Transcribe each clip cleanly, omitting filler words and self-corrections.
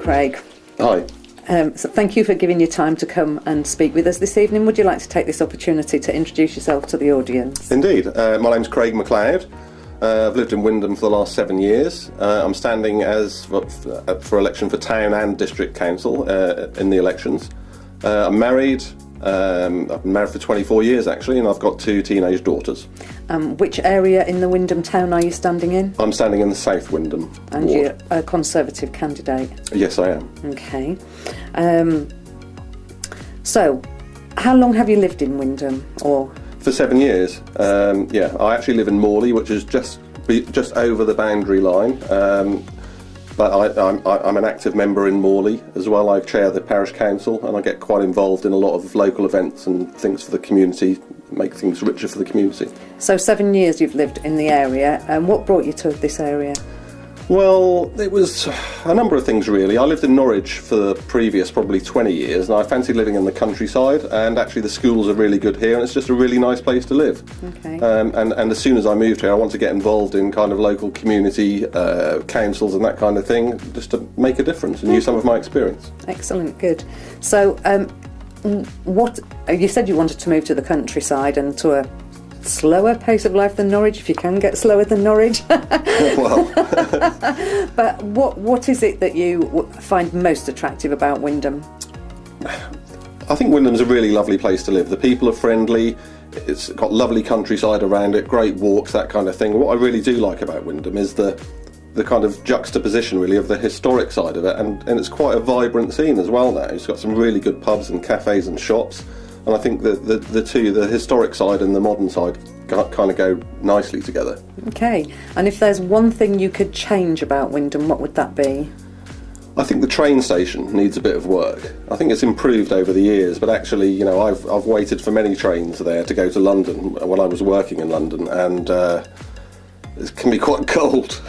Craig. Hi. So thank you for giving your time to come and speak with us this evening. Would you like to take this opportunity to introduce yourself to the audience? Indeed. My name's Craig McLeod. I've lived in Wymondham for the last 7 years. I'm standing for election for town and district council in the elections. I'm married. I've been married for 24 years actually, and I've got 2 teenage daughters. Which area in the Wymondham town are you standing in? I'm standing in the South Wymondham And ward. you're a Conservative candidate? Yes, I am. Okay. So, how long have you lived in Wymondham? Or For 7 years. I actually live in Morley, which is just over the boundary line. But I'm an active member in Morley as well. I chair the parish council and I get quite involved in a lot of local events and things for the community, make things richer for the community. So 7 years you've lived in the area, and what brought you to this area? Well, it was a number of things really. I lived in Norwich for the previous probably 20 years, and I fancied living in the countryside, and actually the schools are really good here and it's just a really nice place to live. Okay. And as soon as I moved here I wanted to get involved in kind of local community councils and that kind of thing, just to make a difference and use some of my experience. Excellent, good. So what you said you wanted to move to the countryside and to a slower pace of life than Norwich, if you can get slower than Norwich. Well, but what is it that you find most attractive about Wymondham? I think Wymondham's a really lovely place to live. The people are friendly, it's got lovely countryside around it, great walks, that kind of thing. What I really do like about Wymondham is the kind of juxtaposition really of the historic side of it, and it's quite a vibrant scene as well now. It's got some really good pubs and cafes and shops. And I think that the historic side and the modern side kind of go nicely together. Okay. And if there's one thing you could change about Wymondham, what would that be? I think the train station needs a bit of work. I think it's improved over the years, but actually, you know, I've waited for many trains there to go to London when I was working in London, and it can be quite cold.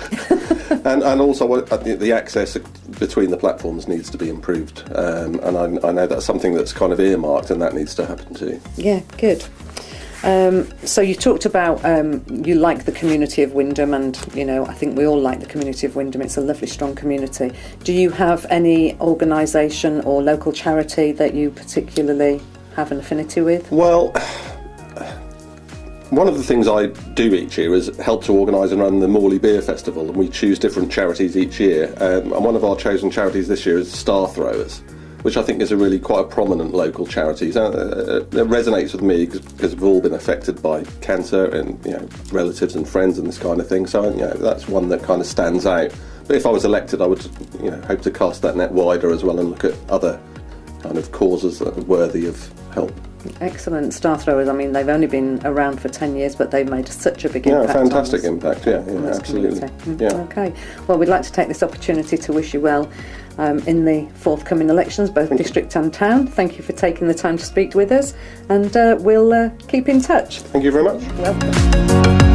and also the access between the platforms needs to be improved, and I know that's something that's kind of earmarked, and that needs to happen too. Yeah, good. So you talked about you like the community of Wymondham, and you know, I think we all like the community of Wymondham. It's a lovely, strong community. Do you have any organisation or local charity that you particularly have an affinity with? Well, one of the things I do each year is help to organise and run the Morley Beer Festival, and we choose different charities each year. And one of our chosen charities this year is Star Throwers, which I think is quite a prominent local charity. So, it resonates with me because we've all been affected by cancer, and you know, relatives and friends and this kind of thing. So you know, that's one that kind of stands out. But if I was elected, I would hope to cast that net wider as well and look at other kind of causes that are worthy of help. Excellent. Star Throwers, I mean, they've only been around for 10 years, but they've made such a big impact. Yeah, fantastic impact, yeah, absolutely. Yeah. Okay. Well, we'd like to take this opportunity to wish you well in the forthcoming elections, both district and town. Thank you for taking the time to speak with us, and we'll keep in touch. Thank you very much. Welcome.